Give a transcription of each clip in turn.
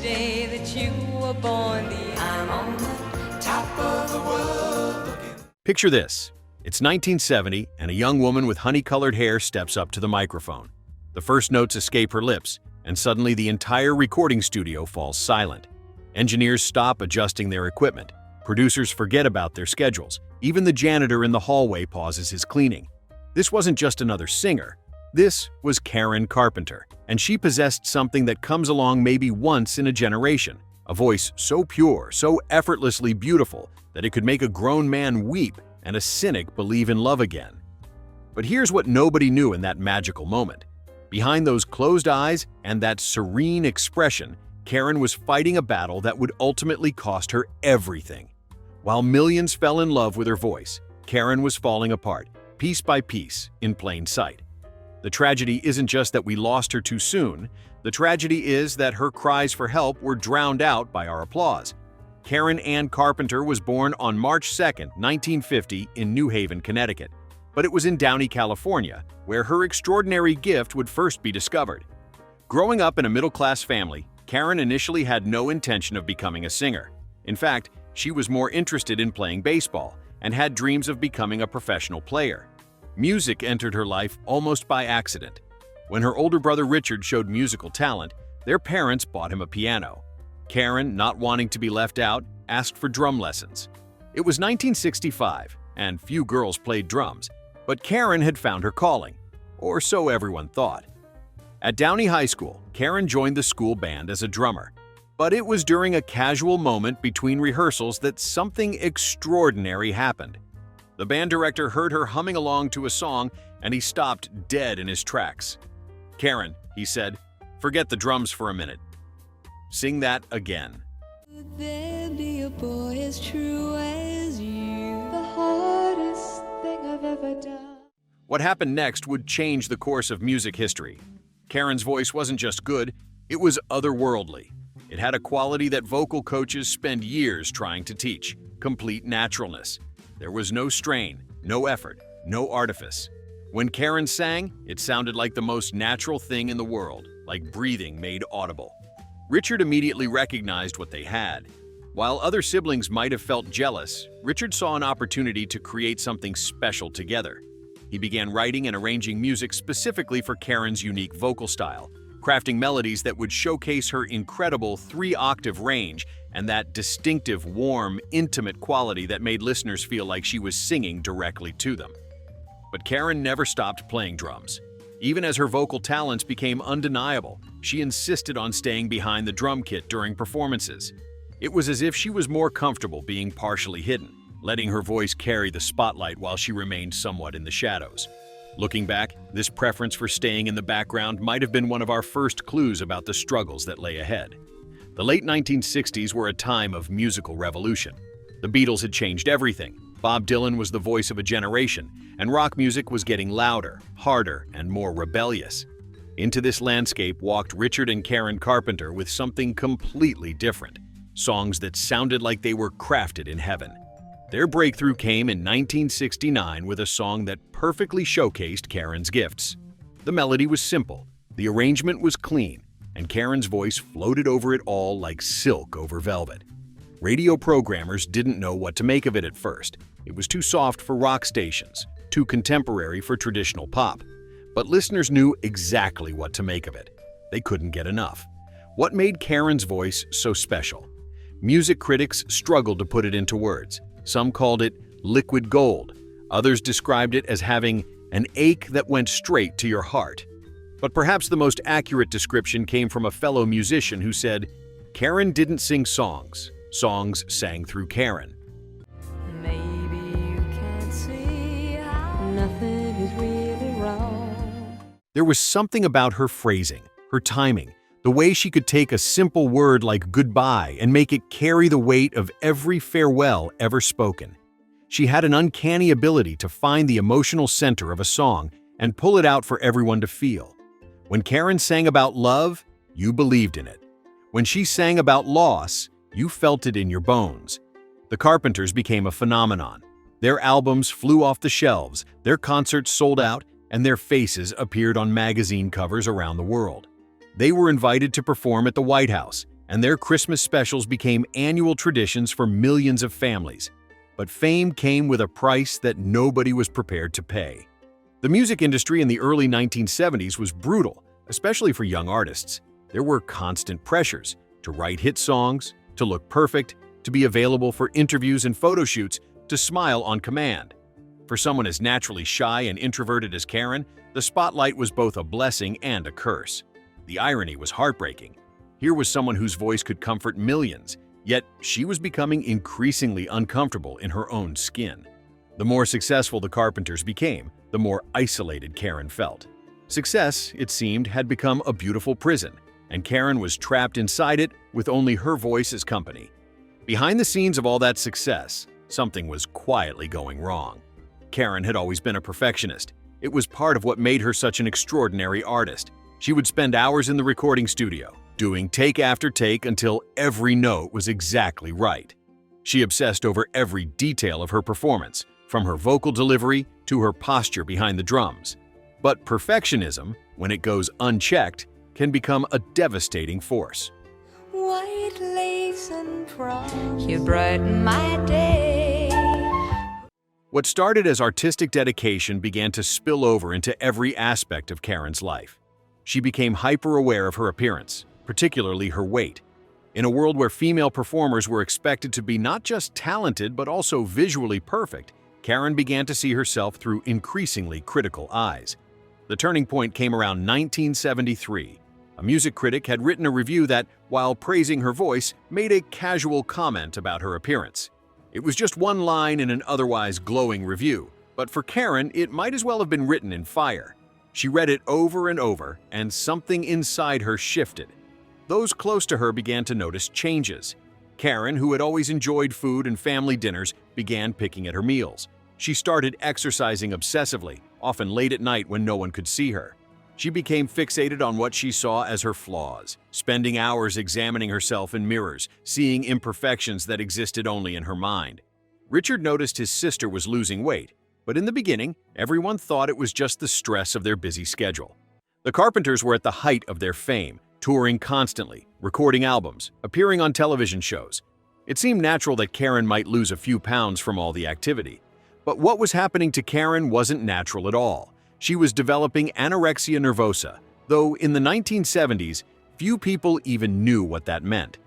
day that you were born. I'm on the top of the world. Picture this. It's 1970, and a young woman with honey-colored hair steps up to the microphone. The first notes escape her lips, and suddenly the entire recording studio falls silent. Engineers stop adjusting their equipment. Producers forget about their schedules. Even the janitor in the hallway pauses his cleaning. This wasn't just another singer. This was Karen Carpenter, and she possessed something that comes along maybe once in a generation. A voice so pure, so effortlessly beautiful, that it could make a grown man weep and a cynic believe in love again. But here's what nobody knew in that magical moment. Behind those closed eyes and that serene expression, Karen was fighting a battle that would ultimately cost her everything. While millions fell in love with her voice, Karen was falling apart, piece by piece, in plain sight. The tragedy isn't just that we lost her too soon. The tragedy is that her cries for help were drowned out by our applause. Karen Ann Carpenter was born on March 2, 1950, in New Haven, Connecticut. But it was in Downey, California, where her extraordinary gift would first be discovered. Growing up in a middle-class family, Karen initially had no intention of becoming a singer. In fact, she was more interested in playing baseball and had dreams of becoming a professional player. Music entered her life almost by accident. When her older brother Richard showed musical talent, their parents bought him a piano. Karen, not wanting to be left out, asked for drum lessons. It was 1965, and few girls played drums, but Karen had found her calling, or so everyone thought. At Downey High School, Karen joined the school band as a drummer. But it was during a casual moment between rehearsals that something extraordinary happened. The band director heard her humming along to a song, and he stopped dead in his tracks. "Karen," he said, "forget the drums for a minute. Sing that again." Could there be a boy as true as you? The hardest thing I've ever done. What happened next would change the course of music history. Karen's voice wasn't just good, it was otherworldly. It had a quality that vocal coaches spend years trying to teach: complete naturalness. There was no strain, no effort, no artifice. When Karen sang, it sounded like the most natural thing in the world, like breathing made audible. Richard immediately recognized what they had. While other siblings might have felt jealous, Richard saw an opportunity to create something special together. He began writing and arranging music specifically for Karen's unique vocal style, crafting melodies that would showcase her incredible 3-octave range and that distinctive, warm, intimate quality that made listeners feel like she was singing directly to them. But Karen never stopped playing drums. Even as her vocal talents became undeniable, she insisted on staying behind the drum kit during performances. It was as if she was more comfortable being partially hidden, letting her voice carry the spotlight while she remained somewhat in the shadows. Looking back, this preference for staying in the background might have been one of our first clues about the struggles that lay ahead. The late 1960s were a time of musical revolution. The Beatles had changed everything. Bob Dylan was the voice of a generation, and rock music was getting louder, harder, and more rebellious. Into this landscape walked Richard and Karen Carpenter with something completely different: songs that sounded like they were crafted in heaven. Their breakthrough came in 1969 with a song that perfectly showcased Karen's gifts. The melody was simple, the arrangement was clean, and Karen's voice floated over it all like silk over velvet. Radio programmers didn't know what to make of it at first. It was too soft for rock stations, too contemporary for traditional pop. But listeners knew exactly what to make of it. They couldn't get enough. What made Karen's voice so special? Music critics struggled to put it into words. Some called it liquid gold. Others described it as having an ache that went straight to your heart. But perhaps the most accurate description came from a fellow musician who said, "Karen didn't sing songs. Songs sang through Karen." Maybe you can't see how nothing is really wrong. There was something about her phrasing, her timing, the way she could take a simple word like goodbye and make it carry the weight of every farewell ever spoken. She had an uncanny ability to find the emotional center of a song and pull it out for everyone to feel. When Karen sang about love, you believed in it. When she sang about loss, you felt it in your bones. The Carpenters became a phenomenon. Their albums flew off the shelves, their concerts sold out, and their faces appeared on magazine covers around the world. They were invited to perform at the White House, and their Christmas specials became annual traditions for millions of families. But fame came with a price that nobody was prepared to pay. The music industry in the early 1970s was brutal, especially for young artists. There were constant pressures to write hit songs, to look perfect, to be available for interviews and photo shoots, to smile on command. For someone as naturally shy and introverted as Karen, the spotlight was both a blessing and a curse. The irony was heartbreaking. Here was someone whose voice could comfort millions, yet she was becoming increasingly uncomfortable in her own skin. The more successful the Carpenters became, the more isolated Karen felt. Success, it seemed, had become a beautiful prison, and Karen was trapped inside it with only her voice as company. Behind the scenes of all that success, something was quietly going wrong. Karen had always been a perfectionist. It was part of what made her such an extraordinary artist. She would spend hours in the recording studio, doing take after take until every note was exactly right. She obsessed over every detail of her performance, from her vocal delivery to her posture behind the drums. But perfectionism, when it goes unchecked, can become a devastating force. White lace and prom, you brighten my day. What started as artistic dedication began to spill over into every aspect of Karen's life. She became hyper-aware of her appearance, particularly her weight. In a world where female performers were expected to be not just talented but also visually perfect, Karen began to see herself through increasingly critical eyes. The turning point came around 1973. A music critic had written a review that, while praising her voice, made a casual comment about her appearance. It was just one line in an otherwise glowing review, but for Karen, it might as well have been written in fire. She read it over and over, and something inside her shifted. Those close to her began to notice changes. Karen, who had always enjoyed food and family dinners, began picking at her meals. She started exercising obsessively, often late at night when no one could see her. She became fixated on what she saw as her flaws, spending hours examining herself in mirrors, seeing imperfections that existed only in her mind. Richard noticed his sister was losing weight, but in the beginning, everyone thought it was just the stress of their busy schedule. The Carpenters were at the height of their fame, touring constantly, recording albums, appearing on television shows. It seemed natural that Karen might lose a few pounds from all the activity. But what was happening to Karen wasn't natural at all. She was developing anorexia nervosa, though in the 1970s, few people even knew what that meant.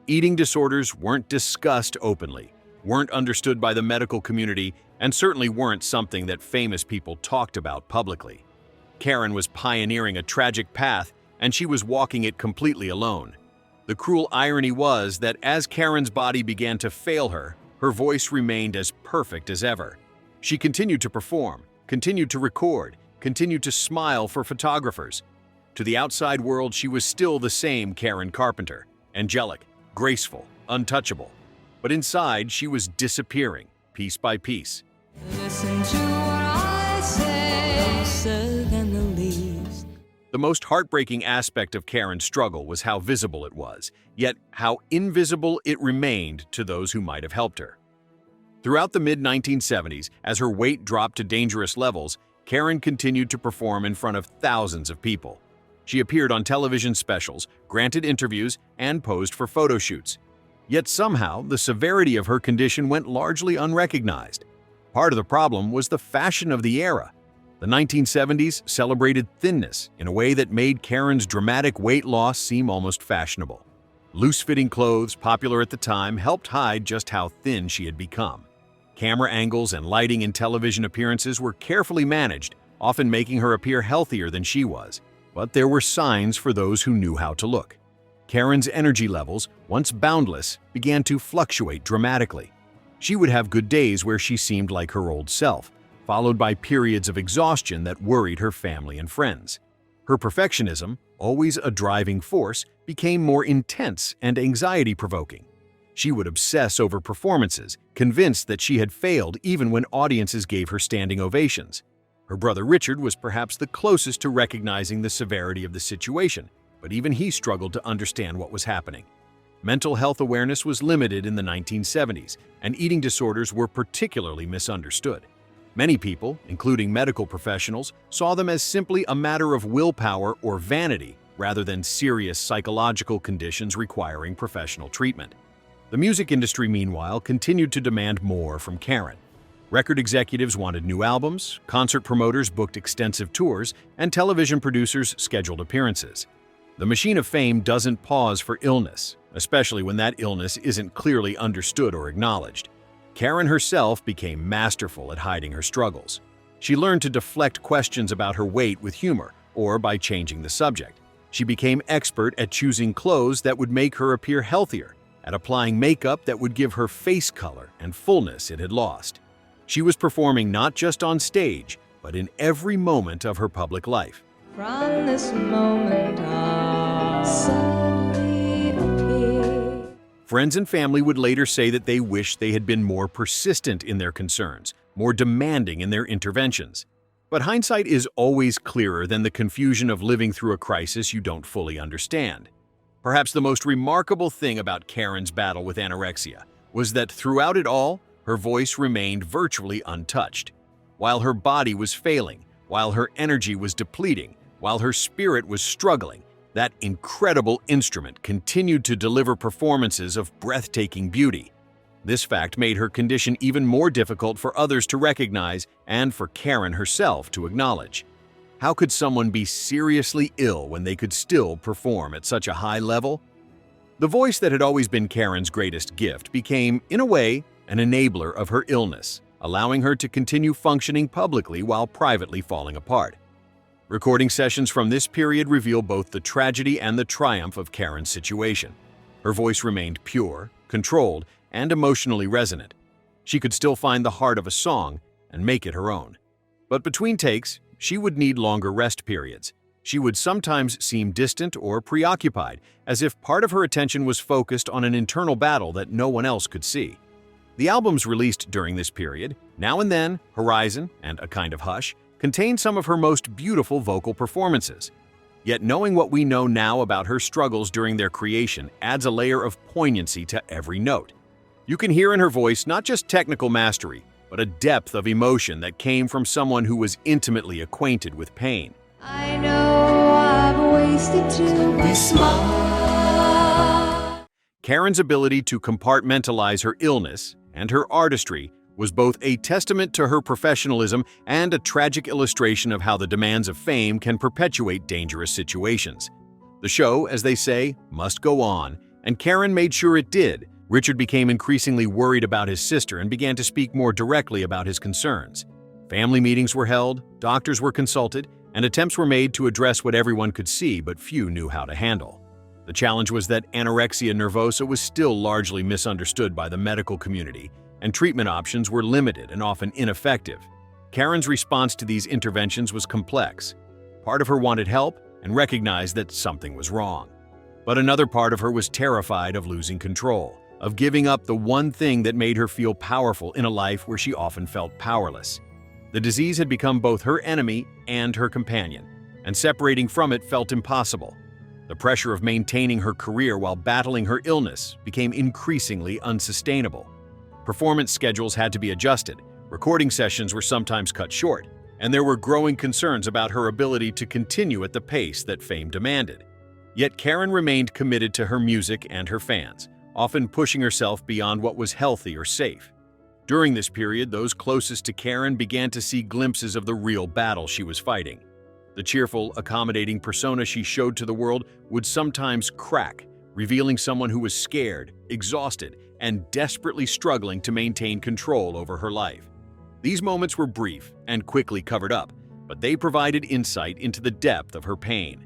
Eating disorders weren't discussed openly, weren't understood by the medical community, and certainly weren't something that famous people talked about publicly. Karen was pioneering a tragic path, and she was walking it completely alone. The cruel irony was that as Karen's body began to fail her, her voice remained as perfect as ever. She continued to perform, continued to record, continued to smile for photographers. To the outside world, she was still the same Karen Carpenter, angelic, graceful, untouchable. But inside, she was disappearing, piece by piece. Listen to what I say, closer than the leaves. The most heartbreaking aspect of Karen's struggle was how visible it was, yet how invisible it remained to those who might have helped her. Throughout the mid-1970s, as her weight dropped to dangerous levels, Karen continued to perform in front of thousands of people. She appeared on television specials, granted interviews, and posed for photo shoots. Yet somehow, the severity of her condition went largely unrecognized. Part of the problem was the fashion of the era. The 1970s celebrated thinness in a way that made Karen's dramatic weight loss seem almost fashionable. Loose-fitting clothes, popular at the time, helped hide just how thin she had become. Camera angles and lighting in television appearances were carefully managed, often making her appear healthier than she was. But there were signs for those who knew how to look. Karen's energy levels, once boundless, began to fluctuate dramatically. She would have good days where she seemed like her old self, followed by periods of exhaustion that worried her family and friends. Her perfectionism, always a driving force, became more intense and anxiety-provoking. She would obsess over performances, convinced that she had failed even when audiences gave her standing ovations. Her brother Richard was perhaps the closest to recognizing the severity of the situation, but even he struggled to understand what was happening. Mental health awareness was limited in the 1970s, and eating disorders were particularly misunderstood. Many people, including medical professionals, saw them as simply a matter of willpower or vanity, rather than serious psychological conditions requiring professional treatment. The music industry, meanwhile, continued to demand more from Karen. Record executives wanted new albums, concert promoters booked extensive tours, and television producers scheduled appearances. The machine of fame doesn't pause for illness, especially when that illness isn't clearly understood or acknowledged. Karen herself became masterful at hiding her struggles. She learned to deflect questions about her weight with humor or by changing the subject. She became expert at choosing clothes that would make her appear healthier, at applying makeup that would give her face color and fullness it had lost. She was performing not just on stage, but in every moment of her public life. From this moment on, suddenly appear. Friends and family would later say that they wished they had been more persistent in their concerns, more demanding in their interventions. But hindsight is always clearer than the confusion of living through a crisis you don't fully understand. Perhaps the most remarkable thing about Karen's battle with anorexia was that throughout it all, her voice remained virtually untouched. While her body was failing, while her energy was depleting, while her spirit was struggling, that incredible instrument continued to deliver performances of breathtaking beauty. This fact made her condition even more difficult for others to recognize and for Karen herself to acknowledge. How could someone be seriously ill when they could still perform at such a high level? The voice that had always been Karen's greatest gift became, in a way, an enabler of her illness, allowing her to continue functioning publicly while privately falling apart. Recording sessions from this period reveal both the tragedy and the triumph of Karen's situation. Her voice remained pure, controlled, and emotionally resonant. She could still find the heart of a song and make it her own. But between takes, she would need longer rest periods. She would sometimes seem distant or preoccupied, as if part of her attention was focused on an internal battle that no one else could see. The albums released during this period, Now and Then, Horizon, and A Kind of Hush, contain some of her most beautiful vocal performances. Yet knowing what we know now about her struggles during their creation adds a layer of poignancy to every note. You can hear in her voice not just technical mastery, but a depth of emotion that came from someone who was intimately acquainted with pain. I know I've wasted too much smile. Karen's ability to compartmentalize her illness and her artistry was both a testament to her professionalism and a tragic illustration of how the demands of fame can perpetuate dangerous situations. The show, as they say, must go on, and Karen made sure it did. Richard became increasingly worried about his sister and began to speak more directly about his concerns. Family meetings were held, doctors were consulted, and attempts were made to address what everyone could see but few knew how to handle. The challenge was that anorexia nervosa was still largely misunderstood by the medical community, and treatment options were limited and often ineffective. Karen's response to these interventions was complex. Part of her wanted help and recognized that something was wrong. But another part of her was terrified of losing control, of giving up the one thing that made her feel powerful in a life where she often felt powerless. The disease had become both her enemy and her companion, and separating from it felt impossible. The pressure of maintaining her career while battling her illness became increasingly unsustainable. Performance schedules had to be adjusted, recording sessions were sometimes cut short, and there were growing concerns about her ability to continue at the pace that fame demanded. Yet Karen remained committed to her music and her fans, often pushing herself beyond what was healthy or safe. During this period, those closest to Karen began to see glimpses of the real battle she was fighting. The cheerful, accommodating persona she showed to the world would sometimes crack, revealing someone who was scared, exhausted, and desperately struggling to maintain control over her life. These moments were brief and quickly covered up, but they provided insight into the depth of her pain.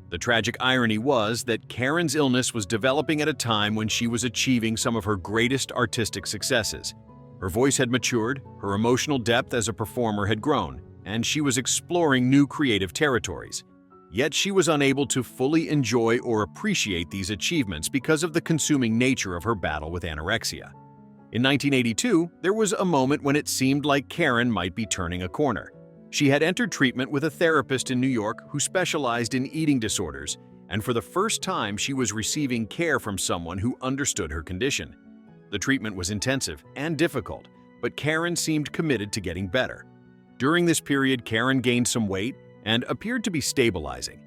The tragic irony was that Karen's illness was developing at a time when she was achieving some of her greatest artistic successes. Her voice had matured, her emotional depth as a performer had grown, and she was exploring new creative territories. Yet she was unable to fully enjoy or appreciate these achievements because of the consuming nature of her battle with anorexia. In 1982, there was a moment when it seemed like Karen might be turning a corner. She had entered treatment with a therapist in New York who specialized in eating disorders, and for the first time she was receiving care from someone who understood her condition. The treatment was intensive and difficult, but Karen seemed committed to getting better. During this period, Karen gained some weight and appeared to be stabilizing.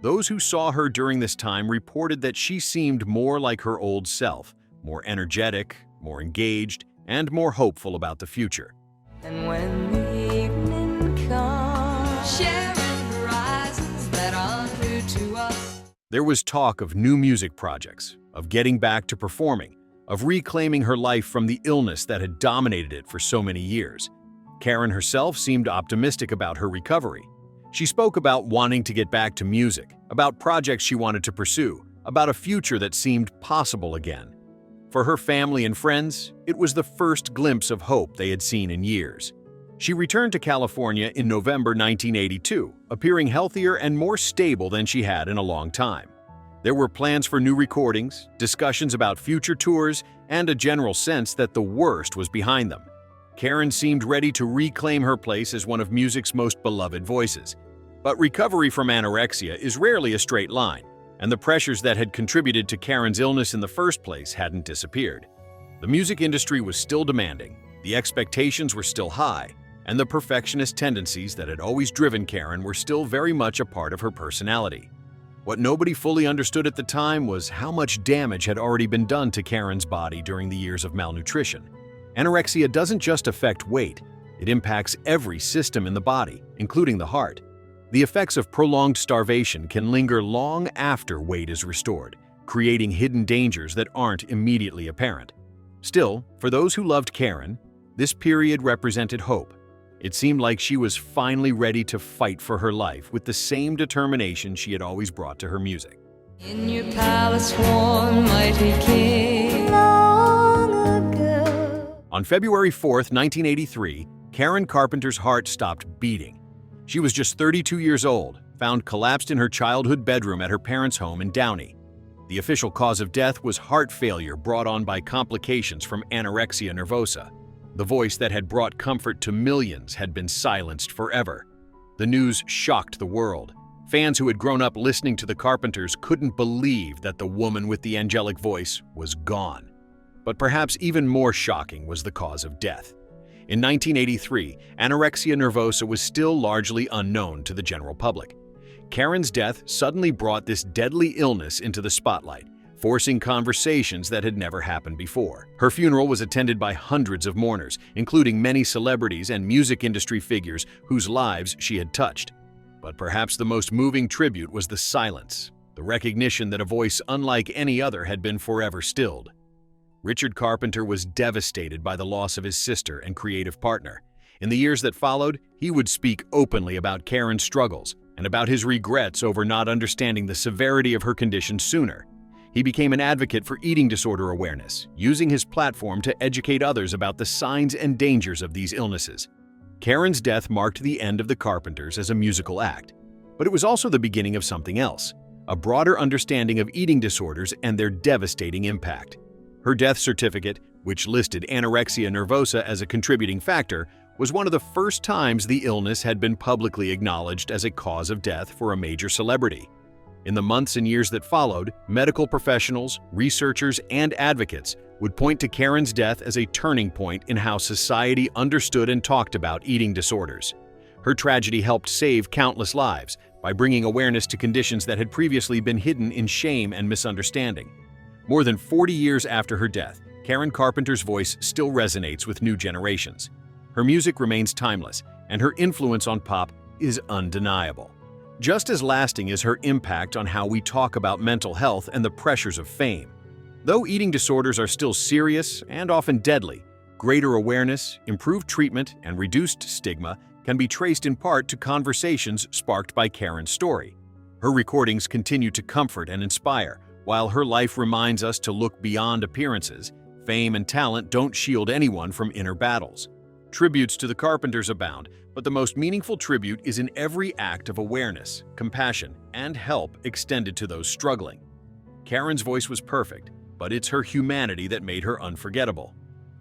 Those who saw her during this time reported that she seemed more like her old self, more energetic, more engaged, and more hopeful about the future. And when the evening comes, sharing horizons that are new to us. There was talk of new music projects, of getting back to performing, of reclaiming her life from the illness that had dominated it for so many years. Karen herself seemed optimistic about her recovery. She spoke about wanting to get back to music, about projects she wanted to pursue, about a future that seemed possible again. For her family and friends, it was the first glimpse of hope they had seen in years. She returned to California in November 1982, appearing healthier and more stable than she had in a long time. There were plans for new recordings, discussions about future tours, and a general sense that the worst was behind them. Karen seemed ready to reclaim her place as one of music's most beloved voices. But recovery from anorexia is rarely a straight line, and the pressures that had contributed to Karen's illness in the first place hadn't disappeared. The music industry was still demanding, the expectations were still high, and the perfectionist tendencies that had always driven Karen were still very much a part of her personality. What nobody fully understood at the time was how much damage had already been done to Karen's body during the years of malnutrition. Anorexia doesn't just affect weight, it impacts every system in the body, including the heart. The effects of prolonged starvation can linger long after weight is restored, creating hidden dangers that aren't immediately apparent. Still, for those who loved Karen, this period represented hope. It seemed like she was finally ready to fight for her life with the same determination she had always brought to her music. In your palace, one mighty king, long ago. On February 4th, 1983, Karen Carpenter's heart stopped beating. She was just 32 years old, found collapsed in her childhood bedroom at her parents' home in Downey. The official cause of death was heart failure brought on by complications from anorexia nervosa. The voice that had brought comfort to millions had been silenced forever. The news shocked the world. Fans who had grown up listening to the Carpenters couldn't believe that the woman with the angelic voice was gone. But perhaps even more shocking was the cause of death. In 1983, anorexia nervosa was still largely unknown to the general public. Karen's death suddenly brought this deadly illness into the spotlight, forcing conversations that had never happened before. Her funeral was attended by hundreds of mourners, including many celebrities and music industry figures whose lives she had touched. But perhaps the most moving tribute was the silence, the recognition that a voice unlike any other had been forever stilled. Richard Carpenter was devastated by the loss of his sister and creative partner. In the years that followed, he would speak openly about Karen's struggles and about his regrets over not understanding the severity of her condition sooner. He became an advocate for eating disorder awareness, using his platform to educate others about the signs and dangers of these illnesses. Karen's death marked the end of the Carpenters as a musical act, but it was also the beginning of something else, a broader understanding of eating disorders and their devastating impact. Her death certificate, which listed anorexia nervosa as a contributing factor, was one of the first times the illness had been publicly acknowledged as a cause of death for a major celebrity. In the months and years that followed, medical professionals, researchers, and advocates would point to Karen's death as a turning point in how society understood and talked about eating disorders. Her tragedy helped save countless lives by bringing awareness to conditions that had previously been hidden in shame and misunderstanding. More than 40 years after her death, Karen Carpenter's voice still resonates with new generations. Her music remains timeless, and her influence on pop is undeniable. Just as lasting is her impact on how we talk about mental health and the pressures of fame. Though eating disorders are still serious and often deadly, greater awareness, improved treatment, and reduced stigma can be traced in part to conversations sparked by Karen's story. Her recordings continue to comfort and inspire, while her life reminds us to look beyond appearances. Fame and talent don't shield anyone from inner battles. Tributes to the Carpenters abound, but the most meaningful tribute is in every act of awareness, compassion, and help extended to those struggling. Karen's voice was perfect, but it's her humanity that made her unforgettable.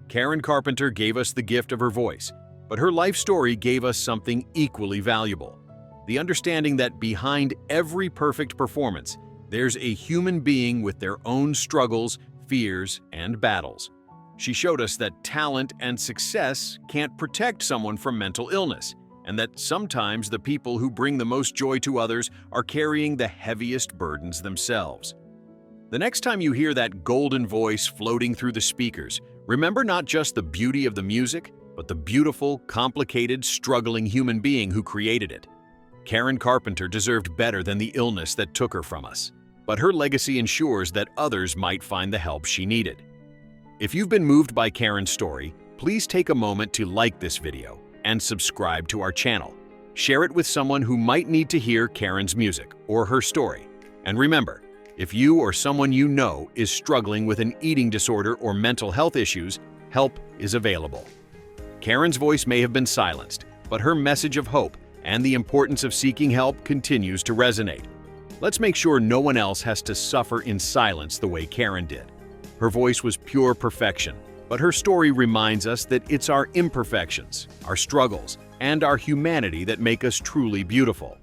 Karen Carpenter gave us the gift of her voice, but her life story gave us something equally valuable: the understanding that behind every perfect performance, there's a human being with their own struggles, fears, and battles. She showed us that talent and success can't protect someone from mental illness, and that sometimes the people who bring the most joy to others are carrying the heaviest burdens themselves. The next time you hear that golden voice floating through the speakers, remember not just the beauty of the music, but the beautiful, complicated, struggling human being who created it. Karen Carpenter deserved better than the illness that took her from us, but her legacy ensures that others might find the help she needed. If you've been moved by Karen's story, please take a moment to like this video and subscribe to our channel. Share it with someone who might need to hear Karen's music or her story. And remember, if you or someone you know is struggling with an eating disorder or mental health issues, help is available. Karen's voice may have been silenced, but her message of hope and the importance of seeking help continues to resonate. Let's make sure no one else has to suffer in silence the way Karen did. Her voice was pure perfection, but her story reminds us that it's our imperfections, our struggles, and our humanity that make us truly beautiful.